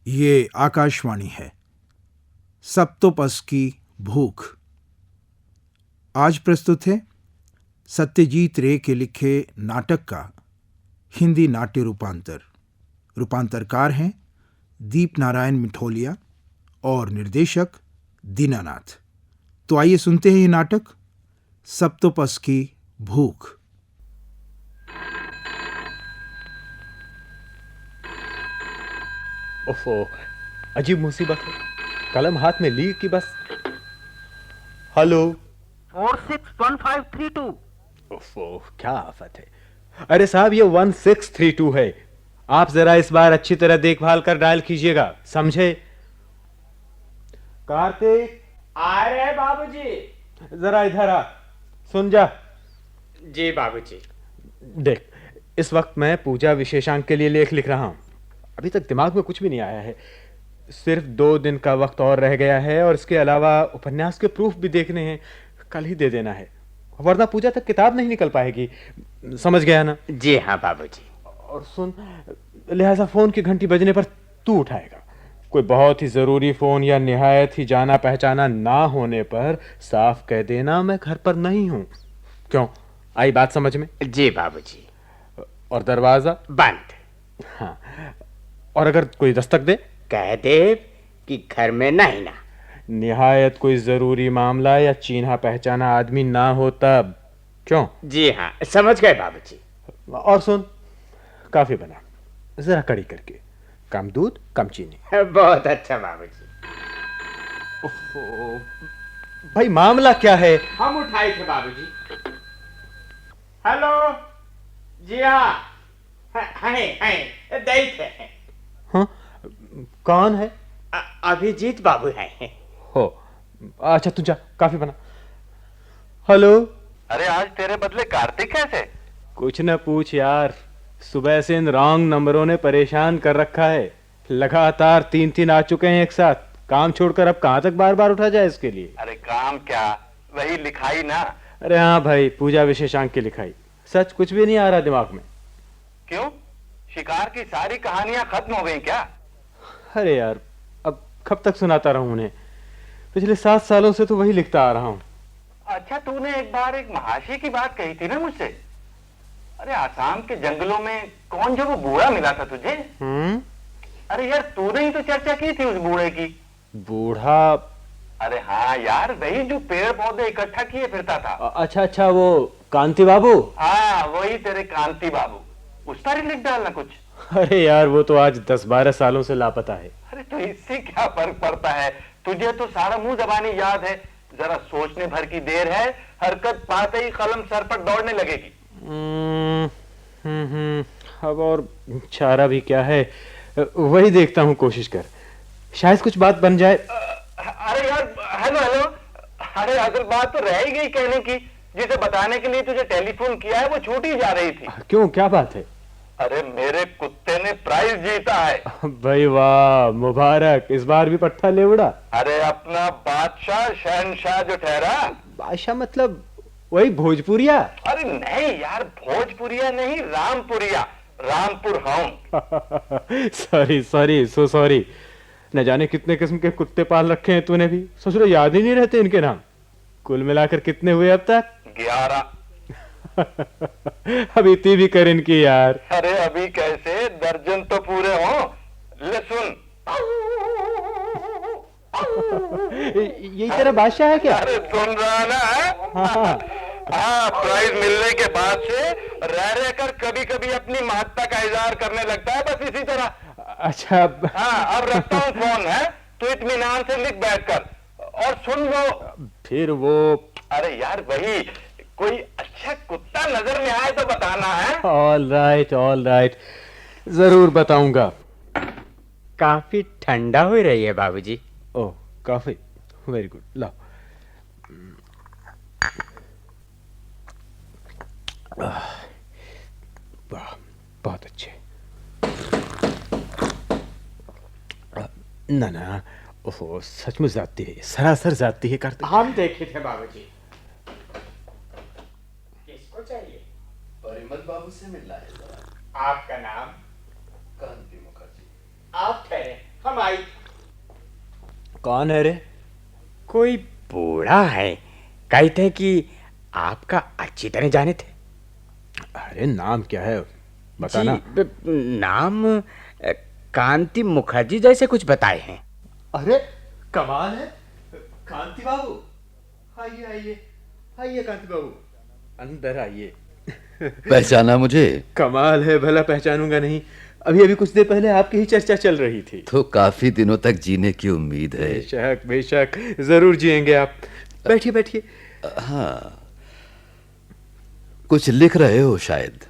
ये आकाशवाणी है। सप्तोपस की भूख। आज प्रस्तुत है सत्यजीत रे के लिखे नाटक का हिंदी नाट्य रूपांतर। रूपांतरकार हैं दीप नारायण मिठोलिया और निर्देशक दीनानाथ। तो आइए सुनते हैं ये नाटक सप्तोपस की भूख। ओफो, अजीब मुसीबत है। कलम हाथ में ली कि बस। हेलो। 461532। ओफो, क्या आफत है। अरे साहब, ये 1632 है। आप जरा इस बार अच्छी तरह देखभाल कर डायल कीजिएगा, समझे? कार्तिक, आ रहे हैं बाबूजी। जरा इधर आ, सुन जा। जी बाबूजी। देख, इस वक्त मैं पूजा विशेषांक के लिए लेख लिख रहा हूं। अभी तक दिमाग में कुछ भी नहीं आया है। सिर्फ 2 दिन का वक्त और रह गया है और इसके अलावा उपन्यास के प्रूफ भी देखने हैं। कल ही दे देना है, वरना पूजा तक किताब नहीं निकल पाएगी। समझ गया ना? जी हाँ बाबूजी। और सुन, लिहाजा फोन की घंटी बजने पर तू उठाएगा। कोई बहुत ही जरूरी फोन या निहायत ही जाना पहचाना ना होने पर साफ कह देना मैं घर पर नहीं हूं। क्यों, आई बात समझ में? जी बाबूजी। और दरवाजा बंद। हाँ, और अगर कोई दस्तक दे, कह दे कि घर में नहीं ना। निहायत कोई जरूरी मामला या चीन्हा पहचाना आदमी ना हो तब। क्यों? जी हाँ, समझ गए बाबूजी। और सुन, काफी बना, जरा कड़ी करके, कम दूध कम चीनी। बहुत अच्छा बाबूजी। ओहो, भाई मामला क्या है? हम उठाए थे बाबूजी। हेलो। जी हाँ, है दैत है। हाँ, कौन है? अभिजीत बाबू हैं। हो, अच्छा तू जा, काफी बना। हेलो। अरे आज तेरे बदले कार्तिक कैसे? कुछ न पूछ यार, सुबह से इन रॉन्ग नंबरों ने परेशान कर रखा है। लगातार 3 आ चुके हैं एक साथ। काम छोड़कर अब कहां तक बार बार उठा जाए इसके लिए? अरे काम क्या, वही लिखाई ना। अरे हाँ भाई, पूजा विशेषांक की लिखाई। सच कुछ भी नहीं आ रहा दिमाग में। क्यों, शिकार की सारी कहानियां खत्म हो गई क्या? अरे यार, अब कब तक सुनाता रहूं उन्हें। पिछले 7 सालों से तो वही लिखता आ रहा हूं। अच्छा, तूने एक बार एक महाशय की बात कही थी ना मुझसे। अरे आसाम के जंगलों में कौन जो वो बूढ़ा मिला था तुझे? अरे यार, तूने ही तो चर्चा की थी उस बूढ़े की। बूढ़ा? अरे हाँ यार, वही जो पेड़ पौधे इकट्ठा किए फिरता था। अच्छा अच्छा, वो कांति बाबू। हाँ, वही तेरे कांति बाबू। उस पर ही लिख डालना कुछ। अरे यार, वो तो आज 10-12 सालों से लापता है। अरे तो इससे क्या फर्क पड़ता है? तुझे तो सारा मुंह जबानी याद है। जरा सोचने भर की देर है, हरकत पाते ही कलम सर पर दौड़ने लगेगी। अब और चारा भी क्या है, वही देखता हूँ, कोशिश कर, शायद कुछ बात बन जाए। अरे यार, हेलो हेलो। अरे असल बात तो रह ही गई कहने की। जिसे बताने के लिए तुझे टेलीफोन किया है वो छूट ही जा रही थी। क्यों, क्या बात है? अरे मेरे कुत्ते ने प्राइज जीता है। भाई वाह, मुबारक। इस बार भी पट्टा ले उड़ा? अरे अपना बादशाह शहनशाह जो ठहरा। बादशाह मतलब वही भोजपुरिया? अरे नहीं यार, भोजपुरिया नहीं, Rampuria. Rampur hound. Sorry sorry, so sorry. न जाने कितने किस्म के कुत्ते पाल रखे हैं तूने भी, ससुर याद ही नहीं रहते इनके नाम। कुल मिलाकर कितने हुए अब तक? 11। अब इतनी भी कर इनकी यार। अरे अभी कैसे, दर्जन तो पूरे हो। ले सुन। यही तेरा बादशाह है क्या? अरे सुन रहा ना? हाँ, प्राइज मिलने के बाद से रह रहकर कभी कभी अपनी महत्ता का इजहार करने लगता है, बस इसी तरह। अच्छा। हाँ, अब रखता हूँ फोन। है तो इत्मीनान से लिख बैठकर। और सुन वो। फिर वो? अरे यार वही, कोई अच्छा कुत्ता नजर में आए तो बताना है। ऑल राइट, जरूर बताऊंगा। काफी ठंडा हो रही है बाबूजी। ओह, काफी, वेरी गुड, लाओ। वाह, बहुत अच्छे। ना ना, ओहो, सचमुच जाती है, सरासर जाती है कार्तिक। हम देखे थे बाबूजी। किसको चाहिए? परिमल बाबू से मिलना है जरा। आपका नाम? कांति मुखर्जी। आप ठहरे, हम आई। कौन है रे? कोई बूढ़ा है, कहते हैं कि आपका अच्छी तरह जाने थे। अरे नाम क्या है बताना। नाम कांति मुखर्जी जैसे कुछ बताए हैं। अरे कमाल है, कांति बाबू। आइए आइए आइए कांति बाबू, अंदर आइए। पहचाना मुझे? कमाल है, भला पहचानूंगा नहीं। अभी अभी कुछ देर पहले आपकी ही चर्चा चल रही थी। तो काफी दिनों तक जीने की उम्मीद है। बेशक बेशक, जरूर जिएंगे आप। बैठिए बैठिए। हाँ, कुछ लिख रहे हो शायद।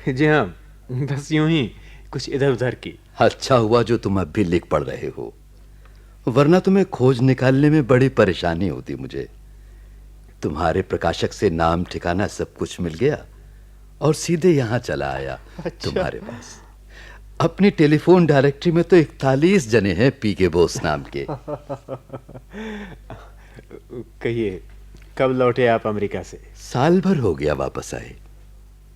जी हाँ, बस यूं ही कुछ इधर उधर की। अच्छा हुआ जो तुम अब भी लिख पढ़ रहे हो, वरना तुम्हें खोज निकालने में बड़ी परेशानी होती मुझे। तुम्हारे प्रकाशक से नाम ठिकाना सब कुछ मिल गया और सीधे यहाँ चला आया। अच्छा। तुम्हारे पास अपनी टेलीफोन डायरेक्टरी में तो 41 जने हैं पी के बोस नाम के। कहिए, कब लौटे आप अमेरिका से? साल भर हो गया वापस आए।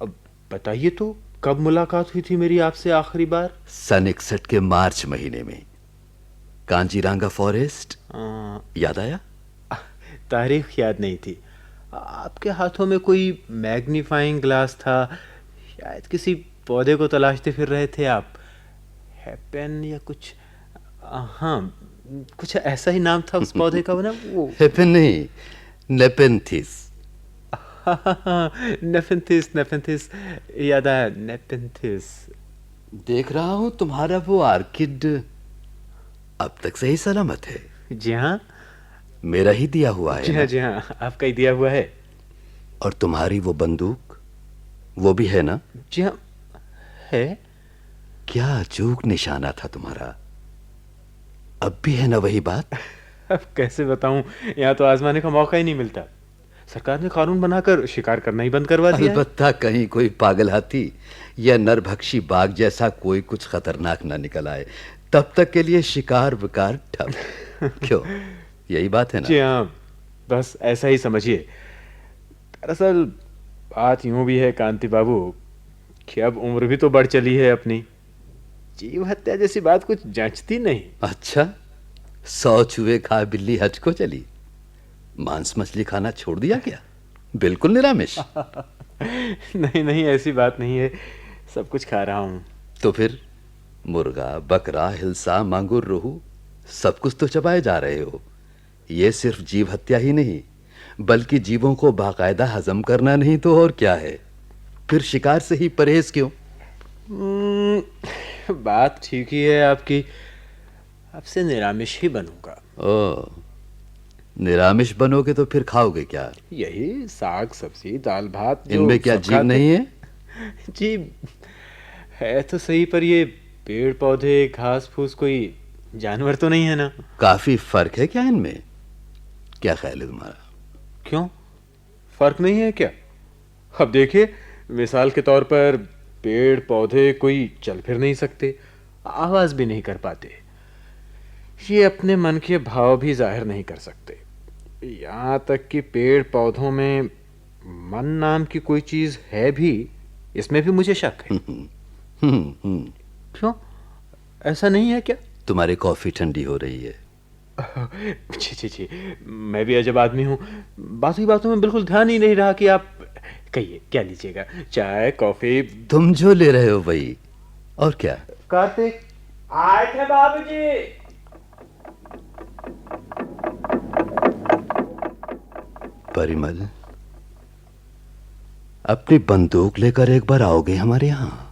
अब बताइए तो, कब मुलाकात हुई थी मेरी आपसे आखिरी बार? सन 61 के मार्च महीने में, कांजीरांगा फॉरेस्ट। याद आया? तारीख याद नहीं थी। आपके हाथों में कोई मैग्नीफाइंग ग्लास था, शायद किसी पौधे को तलाशते फिर रहे थे आप। हेपेन या कुछ, हाँ कुछ ऐसा ही नाम था उस पौधे का ना, वो। हेपेन नहीं, नेपेंथिस। नेपेंथिस, नेपेंथिस, याद आया, नेपेंथिस। देख रहा हूं तुम्हारा वो आर्किड अब तक सही सलामत है। जी हाँ, मेरा ही दिया हुआ है जी ना? हाँ, जी हाँ, आपका ही दिया हुआ है। और तुम्हारी वो बंदूक, वो भी है ना? जी हाँ, है। क्या अचूक निशाना था तुम्हारा। अब भी है ना वही बात? अब कैसे बताऊं, यहाँ तो आजमाने का मौका ही नहीं मिलता। सरकार ने कानून बनाकर शिकार करना ही बंद करवा दिया है। अलबत्ता कहीं कोई पागल हाथी या नरभक्षी बाघ जैसा कोई कुछ खतरनाक ना निकल आए, तब तक के लिए शिकार विकार ठप। क्यों, यही बात है ना? जी हाँ, बस ऐसा ही समझिए। दरअसल बात यूं भी है कांति बाबू कि अब उम्र भी तो बढ़ चली है अपनी। जीव हत्या जैसी बात कुछ जचती नहीं। अच्छा, 100 चूहे खा बिल्ली हज को चली। मांस मछली खाना छोड़ दिया क्या? बिल्कुल निरामिष। नहीं नहीं, ऐसी बात नहीं है, सब कुछ खा रहा हूँ। तो फिर मुर्गा, बकरा, हिलसा, मांगुर, रोहू सब कुछ तो चबाए जा रहे हो। ये सिर्फ जीव हत्या ही नहीं, बल्कि जीवों को बाकायदा हजम करना नहीं तो और क्या है। फिर शिकार से ही परहेज क्यों? बात ठीक ही है आपकी। अब से निरामिष ही बनूंगा। ओ, निरामिष बनोगे तो फिर खाओगे क्या? यही साग सब्जी दाल भात। जो इनमें क्या सब जीव खाते- नहीं है? जीव है तो सही, पर ये पेड़ पौधे घास फूस कोई जानवर तो नहीं है ना? काफी फर्क है क्या इनमें? क्या ख्याल है तुम्हारा? क्यों, फर्क नहीं है क्या? अब देखिए, मिसाल के तौर पर पेड़ पौधे कोई चल फिर नहीं सकते, आवाज भी नहीं कर पाते, ये अपने मन के भाव भी जाहिर नहीं कर सकते। यहाँ तक कि पेड़ पौधों में मन नाम की कोई चीज है भी, इसमें भी मुझे शक है। क्यों, ऐसा नहीं है क्या? तुम्हारी कॉफी ठंडी हो रही है। जी जी जी, मैं भी अजब आदमी हूँ, बातों ही बातों में बिल्कुल ध्यान ही नहीं रहा कि आप कहिए क्या लीजिएगा, चाय कॉफी? तुम जो ले रहे हो वही, और क्या? कार्तिक आए थे बाबूजी। परिमल, अपनी बंदूक लेकर एक बार आओगे हमारे यहाँ?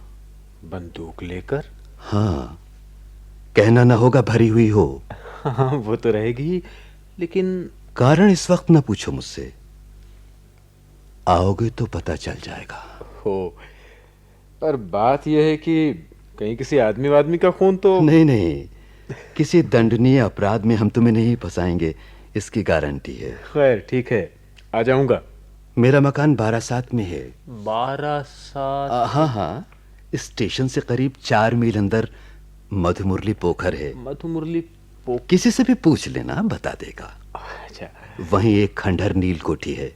बंदूक लेकर? हाँ, कहना ना होगा भरी हुई हो। हाँ वो तो रहेगी, लेकिन कारण इस वक्त ना पूछो मुझसे, आओगे तो पता चल जाएगा। हो, पर बात यह है कि कहीं किसी आदमी वादमी का खून तो नहीं नहीं, किसी दंडनीय अपराध में हम तुम्हें नहीं फंसाएंगे, इसकी गारंटी है। खैर ठीक है, आ जाऊंगा। मेरा मकान 12/7 में है। 12/7? हाँ हाँ, स्टेशन से करीब 4 मील अंदर मधुमुरली पोखर है। मधुमुरली पोखर? किसी से भी पूछ लेना, बता देगा। अच्छा, वहीं एक खंडहर नील कोठी है,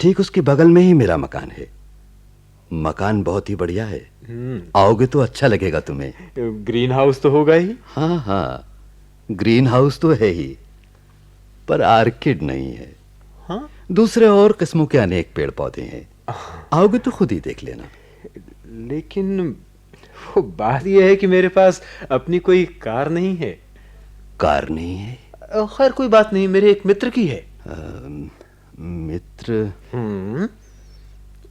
ठीक उसके बगल में ही मेरा मकान है। मकान बहुत ही बढ़िया है। आओगे तो अच्छा लगेगा तुम्हें। ग्रीन हाउस तो होगा ही। हाँ हाँ, ग्रीन हाउस तो है ही, पर आर्किड नहीं है। हाँ? दूसरे और किस्मों के अनेक पेड़ पौधे हैं। आओगे तो खुद ही देख लेना। लेकिन वो बात यह है कि मेरे पास अपनी कोई कार नहीं है। कार नहीं है? खैर कोई बात नहीं, मेरे एक मित्र की है। मित्र?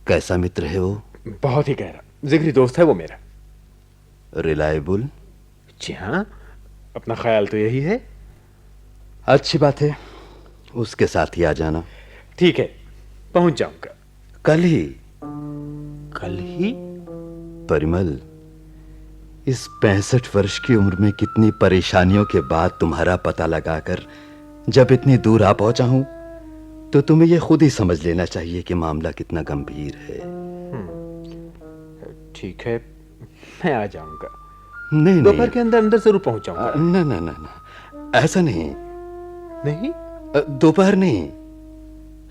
कैसा मित्र है वो? बहुत ही गहरा जिगरी दोस्त है वो मेरा। रिलायबल? जी हाँ, अपना ख्याल तो यही है। अच्छी बात है, उसके साथ ही आ जाना। ठीक है, पहुंच जाऊंगा। कल ही? कल ही? परिमल, इस 65 वर्ष की उम्र में कितनी परेशानियों के बाद तुम्हारा पता लगाकर जब इतनी दूर आ पहुंचा हूं, तो तुम्हें यह खुद ही समझ लेना चाहिए कि मामला कितना गंभीर है। ठीक है, मैं आ जाऊंगा। नहीं दोपहर के अंदर अंदर जरूर पहुंच जाऊंगा। ना ना ना ना, ऐसा नहीं। नहीं? दोपहर नहीं,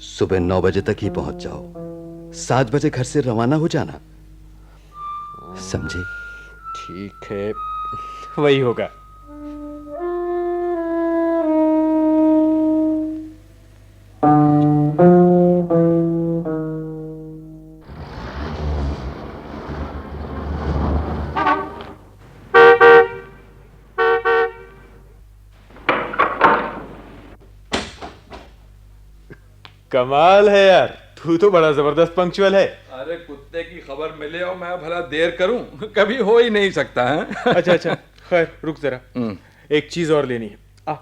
सुबह 9 बजे तक ही पहुंच जाओ। 7 बजे घर से रवाना हो जाना, समझे? ठीक है, वही होगा। कमाल है यार, तू तो बड़ा जबरदस्त पंक्चुअल है। अरे कुत्ते की खबर मिले और मैं भला देर करूं? कभी हो ही नहीं सकता है। अच्छा अच्छा, खैर रुक जरा, एक चीज और लेनी है। आ,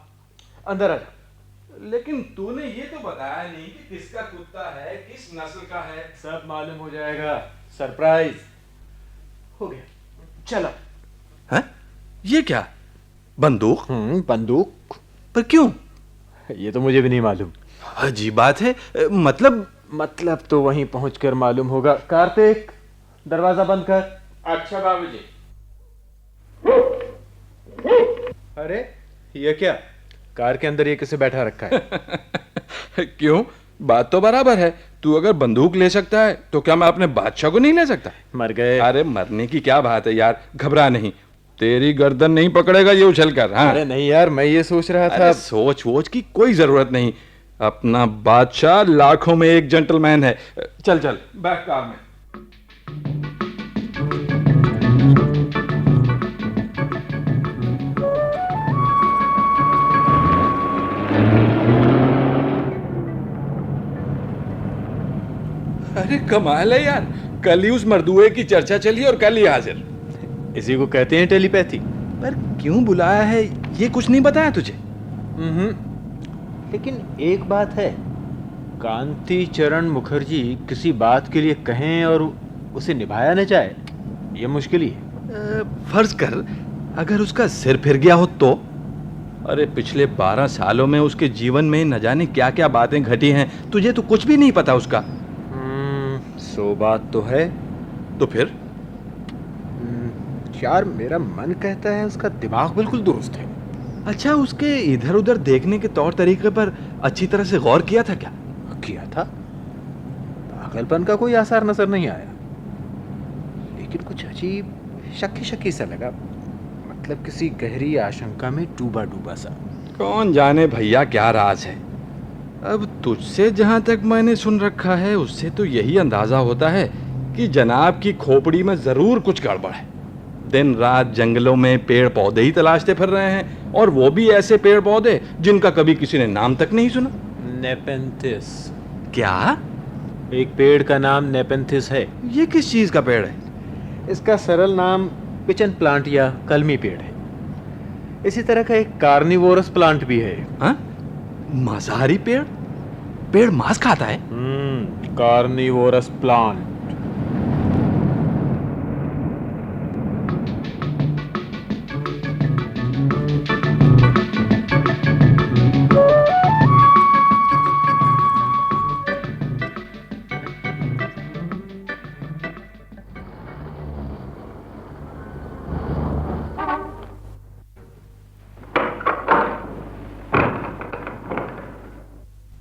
अंदर आ जा। लेकिन तूने ये तो बताया नहीं कि किसका कुत्ता है, किस नस्ल का है। सब मालूम हो जाएगा, सरप्राइज हो गया। चलो। हैं? ये क्या? बंदूक? बंदूक? पर क्यों? ये तो मुझे भी नहीं मालूम। अजीब बात है। मतलब तो वहीं पहुंचकर मालूम होगा। कार्तिक, दरवाजा बंद कर। अच्छा बाबूजी। अरे ये क्या, कार के अंदर ये किसे बैठा रखा है? क्यों? बात तो बराबर है। तू अगर बंदूक ले सकता है तो क्या मैं अपने बादशाह को नहीं ले सकता? मर गए। अरे मरने की क्या बात है यार, घबरा नहीं, तेरी गर्दन नहीं पकड़ेगा ये उछल कर। हाँ? अरे नहीं यार, मैं ये सोच रहा था। सोच वोच की कोई जरूरत नहीं। अपना बादशाह लाखों में एक जेंटलमैन है। चल चल बैठ कार में। अरे कमाल है यार, कल ही उस मर्दुए की चर्चा चली और कल ही हाजिर। इसी को कहते हैं टेलीपैथी। पर क्यों बुलाया है ये कुछ नहीं बताया तुझे? लेकिन एक बात है, कांति चरण मुखर्जी किसी बात के लिए कहें और उसे निभाया न जाए, ये मुश्किल ही है। फर्ज कर अगर उसका सिर फिर गया हो तो? अरे पिछले 12 सालों में उसके जीवन में न जाने क्या क्या बातें घटी हैं, तुझे तो कुछ भी नहीं पता उसका। सो बात तो है। तो फिर? यार मेरा मन कहता है उसका दिमाग बिल्कुल दुरुस्त है। अच्छा, उसके इधर उधर देखने के तौर तरीके पर अच्छी तरह से गौर किया था क्या? किया था, पागलपन का कोई आसार नजर नहीं आया, लेकिन कुछ अजीब शक्की शक्की सा लगा, मतलब किसी गहरी आशंका में डूबा डूबा सा। कौन जाने भैया क्या राज है। अब तुझसे जहां तक मैंने सुन रखा है उससे तो यही अंदाजा होता है कि जनाब की खोपड़ी में जरूर कुछ गड़बड़ है। दिन रात जंगलों में पेड़ पौधे ही तलाशते फिर रहे हैं, और वो भी ऐसे पेड़ पौधे जिनका कभी किसी ने नाम तक नहीं सुना। नेपेंथिस। क्या? एक पेड़ का नाम नेपेंथिस है। ये किस चीज का पेड़ है? इसका सरल नाम पिचन प्लांट या कलमी पेड़ है। इसी तरह का एक कार्निवोरस प्लांट भी है। हाँ? मांसाहारी पेड़? पेड़ मांस खाता है? Carnivorous plant.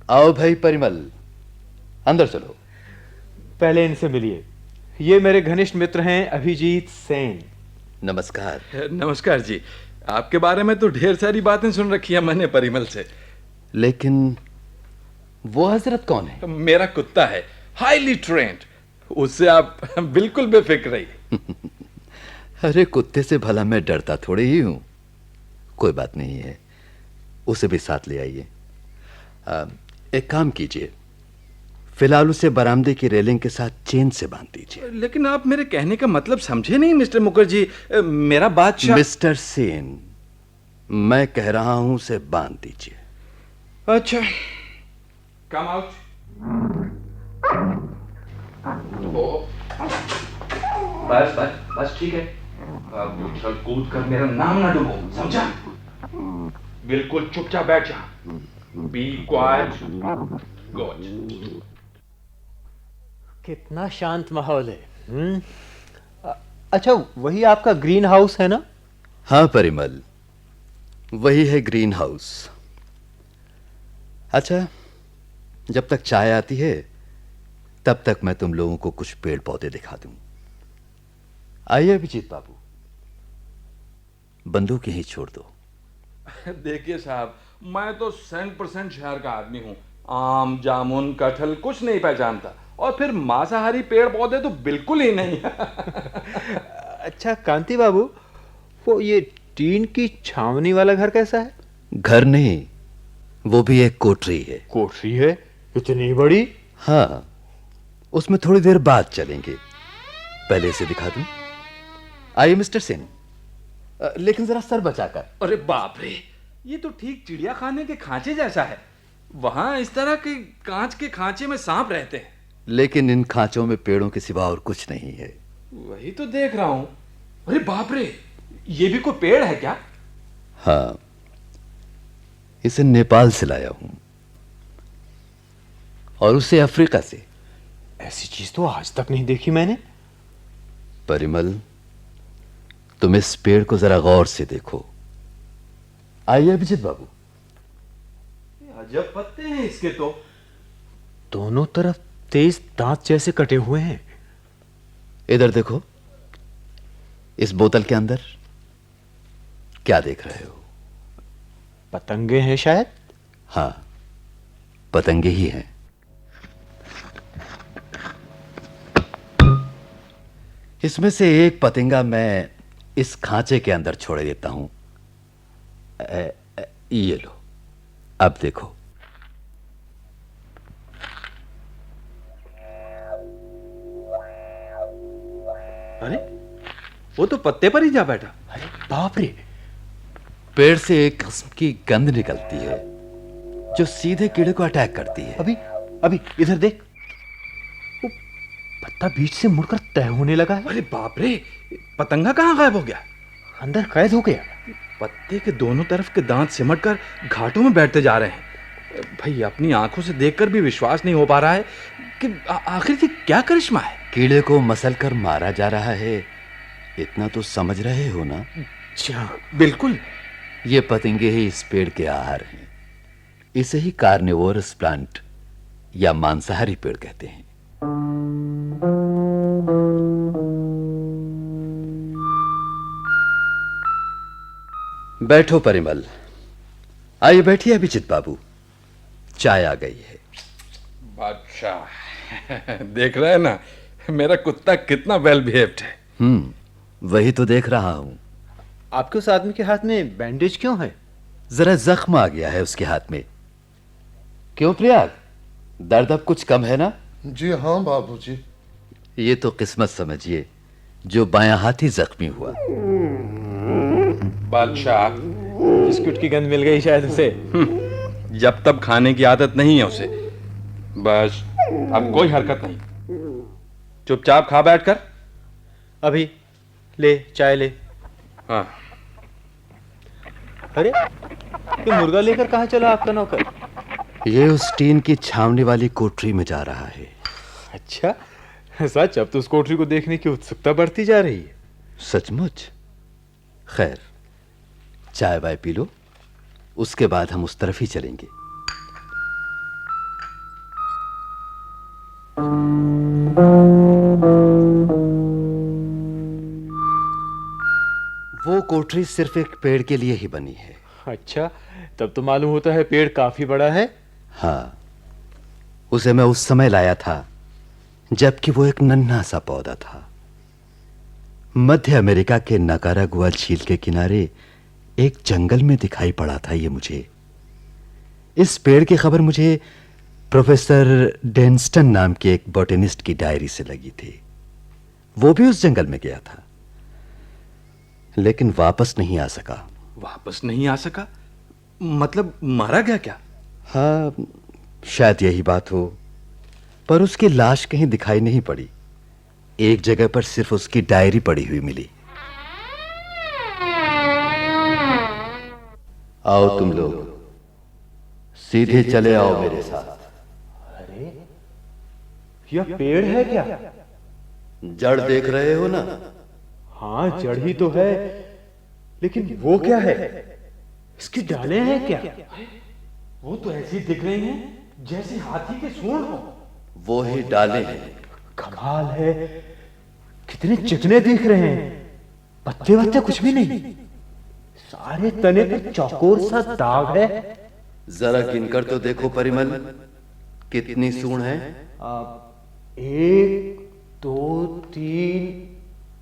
आओ भाई परिमल, अंदर चलो। पहले इनसे मिलिए, ये मेरे घनिष्ठ मित्र हैं अभिजीत सेन। नमस्कार। नमस्कार जी। आपके बारे में तो ढेर सारी बातें सुन रखी है मैंने परिमल से। लेकिन वो हजरत कौन है? मेरा कुत्ता है, हाईली ट्रेंड। उससे आप बिल्कुल बेफिक्र रहिए। अरे कुत्ते से भला मैं डरता थोड़ी ही हूं। कोई बात नहीं है, उसे भी साथ ले आइए। एक काम कीजिए, फिलहाल उसे बरामदे की रेलिंग के साथ चेन से बांध दीजिए। लेकिन आप मेरे कहने का मतलब समझे नहीं मिस्टर मुखर्जी। मेरा बादशाह। मिस्टर सेन, मैं कह रहा हूं उसे बांध दीजिए। अच्छा, कम आउट। बस बस बस ठीक है। अब उछल कूद कर मेरा नाम ना डुबो, समझा? बिल्कुल चुपचाप बैठ जा। Be quiet. गुड। कितना शांत माहौल है। अच्छा, वही आपका ग्रीन हाउस है ना? हाँ परिमल, वही है ग्रीन हाउस। अच्छा, जब तक चाय आती है तब तक मैं तुम लोगों को कुछ पेड़ पौधे दिखा दूं। आइए अभिजीत बाबू, बंदूक यहीं छोड़ दो। देखिए साहब, मैं तो 100% शहर का आदमी हूँ। आम, जामुन, कटहल कुछ नहीं पहचानता, और फिर मांसाहारी पेड़ पौधे तो बिल्कुल ही नहीं। अच्छा कांति बाबू, वो ये टीन की छावनी वाला घर कैसा है? घर नहीं, वो भी एक कोठरी है। कोठरी है? इतनी बड़ी? हाँ, उसमें थोड़ी देर बाद चलेंगे। पहले इसे दिखा दूं। आइए मिस्टर सेन, लेकिन जरा सर बचाकर। अरे बाप रे, ये तो ठीक चिड़िया खाने के खांचे जैसा है। वहां इस तरह के कांच के खांचे में सांप रहते हैं। लेकिन इन खांचों में पेड़ों के सिवा और कुछ नहीं है। वही तो देख रहा हूं। अरे बाप रे, ये भी कोई पेड़ है क्या? हाँ, इसे नेपाल से लाया हूं, और उसे अफ्रीका से। ऐसी चीज तो आज तक नहीं देखी मैंने। परिमल, तुम इस पेड़ को जरा गौर से देखो। आइए अभिजीत बाबू। अजब पत्ते हैं इसके तो। दोनों तरफ तेज दांत जैसे कटे हुए हैं। इधर देखो, इस बोतल के अंदर क्या देख रहे हो? पतंगे हैं शायद। हाँ, पतंगे ही हैं। इसमें से एक पतंगा मैं इस खांचे के अंदर छोड़ देता हूं। ये लो, अब देखो। अरे, वो तो पत्ते पर ही जा बैठा। अरे बाप रे, पेड़ से एक किस्म की गंध निकलती है जो सीधे कीड़े को अटैक करती है। अभी अभी इधर देख, वो पत्ता बीच से मुड़कर तय होने लगा है। अरे बाप रे, पतंगा कहाँ गायब हो गया? अंदर कैद हो गया। पत्ते के दोनों तरफ के दांत सिमटकर घाटों में बैठते जा रहे हैं। भाई, अपनी आंखों से देखकर भी विश्वास नहीं हो पा रहा है कि आखिर ये क्या करिश्मा है। कीड़े को मसल कर मारा जा रहा है, इतना तो समझ रहे हो ना? अच्छा, बिल्कुल। ये पतंगे ही इस पेड़ के आहार हैं। इसे ही कार्निवोरस प्लांट या मांसाहारी पेड़ कहते हैं। बैठो परिमल। आइए बैठिए अभिजीत बाबू, चाय आ गई है। बादशाह, देख रहे हैं ना, मेरा कुत्ता कितना वेल बिहेव्ड है। वही तो देख रहा हूं। आपके उस आदमी के हाथ में बैंडेज क्यों है? जरा जख्म आ गया है उसके हाथ में। क्यों प्रयाग, दर्द अब कुछ कम है ना? जी हाँ बाबूजी। ये तो किस्मत समझिए जो बायां हाथ ही जख्मी हुआ। बादशाह, बिस्कुट की गंध मिल गई शायद उसे। जब तब खाने की आदत नहीं है उसे। बस, अब कोई हरकत नहीं, चुपचाप खा बैठकर। अभी ले चाय ले। हाँ। अरे, ये मुर्गा लेकर कहाँ चला आपका नौकर? ये उस टीन की छावनी वाली कोठरी में जा रहा है। अच्छा सच, अब तो उस कोठरी को देखने की उत्सुकता बढ़ती जा रही है। सचमुच? खैर, चाय वाय पी लो, उसके बाद हम उस तरफ ही चलेंगे। कोठरी सिर्फ एक पेड़ के लिए ही बनी है। अच्छा, तब तो मालूम होता है पेड़ काफी बड़ा है। हाँ, उसे मैं उस समय लाया था जबकि वो एक नन्हा सा पौधा था। मध्य अमेरिका के नकारागुआ झील के किनारे एक जंगल में दिखाई पड़ा था ये मुझे। इस पेड़ की खबर मुझे प्रोफेसर डेंस्टन नाम के एक बॉटनिस्ट की डायरी से लगी थी। वो भी उस जंगल में गया था, लेकिन वापस नहीं आ सका। वापस नहीं आ सका? मतलब मारा गया क्या? हाँ, शायद यही बात हो, पर उसकी लाश कहीं दिखाई नहीं पड़ी। एक जगह पर सिर्फ उसकी डायरी पड़ी हुई मिली। आओ तुम लोग, सीधे चले आओ मेरे साथ। अरे, यह पेड़ है क्या? जड़ देख रहे हो ना? हाँ, जड़ ही तो है, लेकिन वो क्या है? इसकी डालें हैं क्या? वो तो ऐसी दिख रही हैं जैसे हाथी के सूंड हो। वो ही डाले हैं। कमाल है, कितने चिकने दिख रहे हैं। पत्ते वत्ते कुछ भी नहीं, सारे तने पर चौकोर सा दाग है। जरा गिनकर तो देखो परिमल, कितनी सूंड है? 1 2 3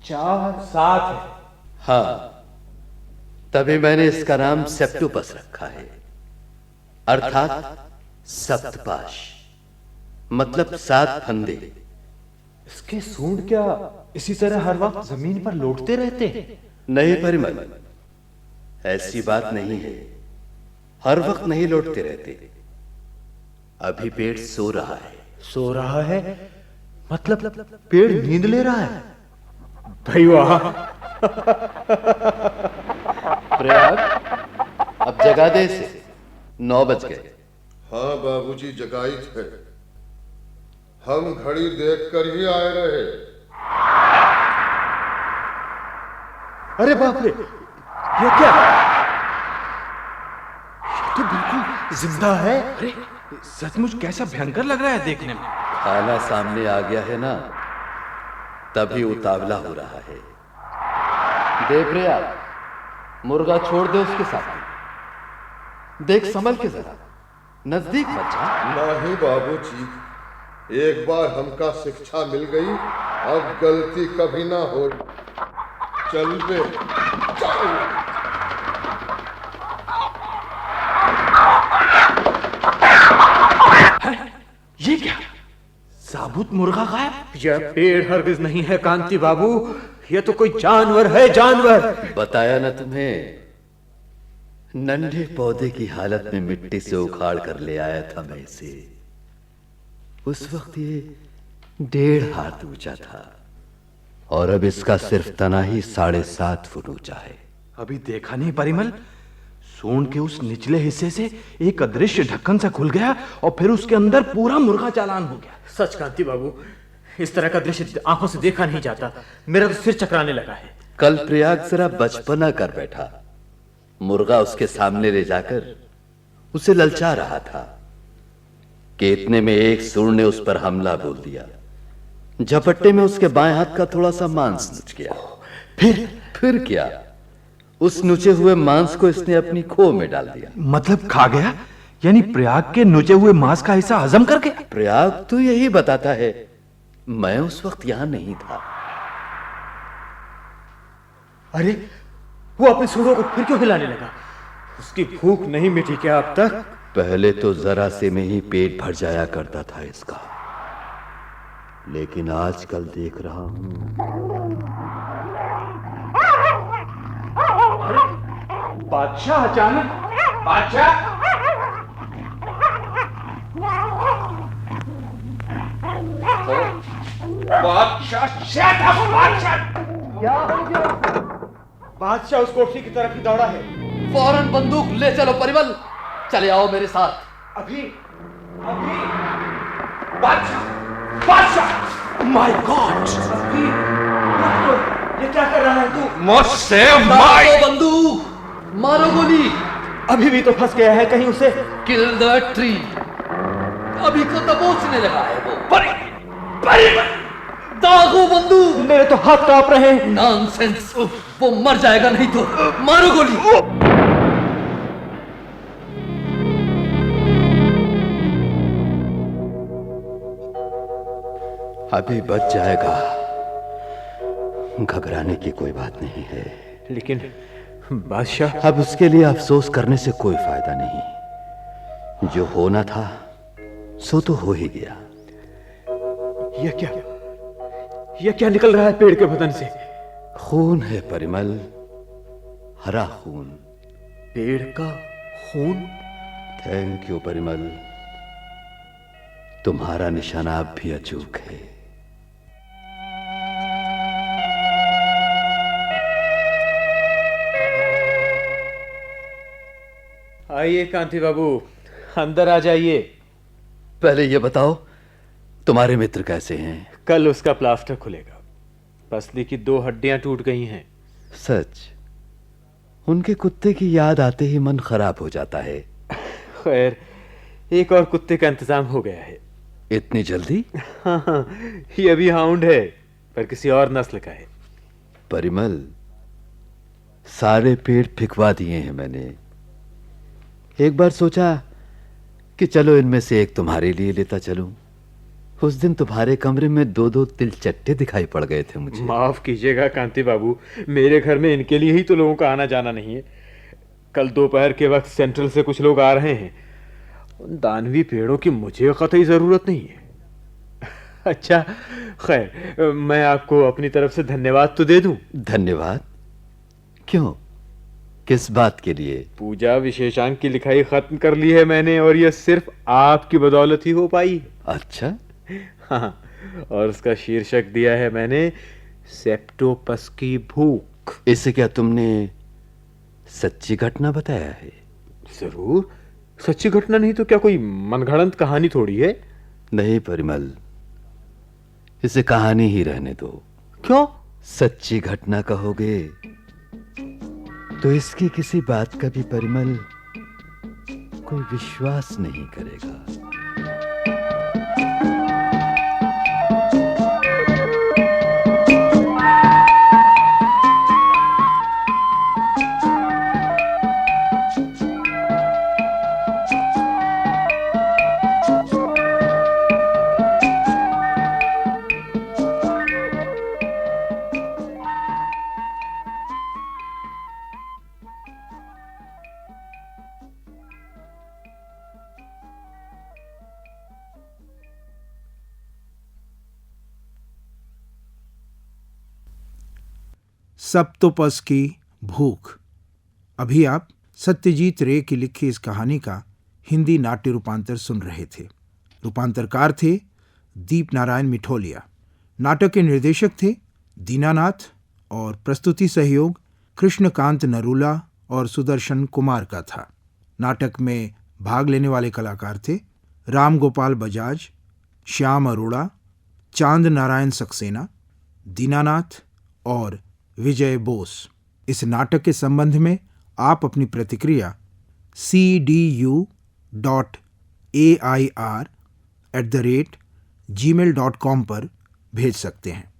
4 7 है। हाँ, तभी मैंने इसका नाम सेप्टुपस रखा है, अर्थात सप्तपाश, मतलब 7 फंदे। इसके सूंड क्या इसी तरह हर वक्त जमीन पर लौटते रहते हैं? नहीं परिमल, ऐसी बात नहीं है। हर वक्त नहीं लौटते रहते। अभी पेड़ सो रहा है। सो रहा है मतलब पेड़ नींद ले रहा है? भाई वाह। प्रयाग, अब जगा दे इसे। 9 बज गए। हाँ बाबूजी, जगाई थे। हम घड़ी देखकर ही आए रहे। अरे बाप रे, ये क्या? ये तो बिल्कुल जिंदा है। अरे सचमुच कैसा भयंकर लग रहा है देखने में। खाना सामने आ गया है ना, तभी उतावला हो रहा है। देख प्रयाग, मुर्गा छोड़ दे उसके साथ। देख संभल के जरा, नजदीक मत जा। नहीं बाबूजी, एक बार हमका शिक्षा मिल गई, अब गलती कभी ना हो। चल बे, चल। ये क्या? साबुत मुर्गा गायब? यह पेड़ हरगिज नहीं है कांति बाबू, यह तो कोई जानवर है, जानवर। बताया ना तुम्हें, नन्हे पौधे की हालत में मिट्टी से उखाड़ कर ले आया था मैं इसे। उस वक्त ये 1.5 हाथ ऊंचा था, और अब इसका सिर्फ तना ही 7.5 फुट ऊंचा है। अभी देखा नहीं परिमल, सूंड के उस निचले हिस्से से एक अदृश्य ढक्कन सा खुल गया और फिर उसके अंदर पूरा मुर्गा चालान हो गया। सच कांति बाबू, इस तरह का दृश्य आंखों से देखा नहीं जाता। मेरा तो सिर चकराने लगा है। कल प्रयाग जरा बचपना कर बैठा। मुर्गा उसके सामने ले जाकर उसे ललचा रहा था कि इतने में एक सूंड ने उस पर हमला बोल दिया। झपट्टे में उसके बाएं हाथ का थोड़ा सा मांस नुच गया। फिर क्या, उस नुचे हुए मांस को इसने अपनी खो में डाल दिया। मतलब खा गया? यानी प्रयाग के नुचे हुए मांस का हिस्सा हजम कर गया? प्रयाग तो यही बताता है, मैं उस वक्त यहां नहीं था। अरे, वो अपने सूंडों को फिर क्यों हिलाने लगा? उसकी भूख नहीं मिटी क्या अब तक? पहले तो जरा से में ही पेट भर जाया करता था इसका, लेकिन आजकल देख रहा हूं। बादशाह अचानक, बादशाह, बादशाह उस कोठरी की तरफ ही दौड़ा है। फौरन बंदूक ले चलो परिमल, चले आओ मेरे साथ। अभी बादशाह, माय गॉड, ये क्या कर रहा है तू? मुझसे मारो बंदूक, मारो गोली। अभी भी तो फंस गया है कहीं उसे। Kill the tree. अभी को दबोचने लगा है वो। दागो बंदूक। मेरे तो हाथ कांप रहे हैं। नॉनसेंस, वो मर जाएगा नहीं तो मारो गोली। अभी बच जाएगा, घबराने की कोई बात नहीं है। लेकिन बादशाह, अब उसके लिए अफसोस करने से कोई फायदा नहीं। जो होना था सो तो हो ही गया। यह क्या निकल रहा है पेड़ के बदन से? खून है परिमल, हरा खून। पेड़ का खून? थैंक यू परिमल, तुम्हारा निशाना अब भी अचूक है। आइए कांति बाबू, अंदर आ जाइए। पहले ये बताओ, तुम्हारे मित्र कैसे हैं? कल उसका प्लास्टर खुलेगा। पसली की 2 हड्डियां टूट गई हैं। सच? उनके कुत्ते की याद आते ही मन खराब हो जाता है। खैर, एक और कुत्ते का इंतजाम हो गया है। इतनी जल्दी? हाँ, ये अभी हाउंड है, पर किसी और नस्ल का है। परिमल, सारे पेड़ फिकवा दिए हैं मैंने। एक बार सोचा कि चलो इनमें से एक तुम्हारे लिए लेता चलूं। उस दिन तुम्हारे कमरे में 2-2 तिलचट्टे दिखाई पड़ गए थे मुझे। माफ कीजिएगा कांति बाबू, मेरे घर में इनके लिए ही तो लोगों का आना जाना नहीं है। कल दोपहर के वक्त सेंट्रल से कुछ लोग आ रहे हैं। उन दानवी पेड़ों की मुझे कतई जरूरत नहीं है। अच्छा, खैर, मैं आपको अपनी तरफ से धन्यवाद तो दे दूं। धन्यवाद? क्यों, किस बात के लिए? पूजा विशेषांक की लिखाई खत्म कर ली है मैंने, और यह सिर्फ आपकी बदौलत ही हो पाई। अच्छा? हाँ, और उसका शीर्षक दिया है मैंने सेप्टोपस की भूख। इसे क्या तुमने सच्ची घटना बताया है? जरूर, सच्ची घटना नहीं तो क्या कोई मनगढ़ंत कहानी थोड़ी है। नहीं परिमल, इसे कहानी ही रहने दो। क्यों? सच्ची घटना कहोगे तो इसकी किसी बात का भी परिमल कोई विश्वास नहीं करेगा। सप्तोपस की भूख। अभी आप सत्यजीत रे की लिखी इस कहानी का हिंदी नाट्य रूपांतर सुन रहे थे। रूपांतरकार थे दीप नारायण मिठोलिया। नाटक के निर्देशक थे दीनानाथ और प्रस्तुति सहयोग कृष्णकांत नरूला और सुदर्शन कुमार का था। नाटक में भाग लेने वाले कलाकार थे राम गोपाल बजाज, श्याम अरोड़ा, चांद नारायण सक्सेना, दीनानाथ और विजय बोस। इस नाटक के संबंध में आप अपनी प्रतिक्रिया cdu.air@gmail.com पर भेज सकते हैं।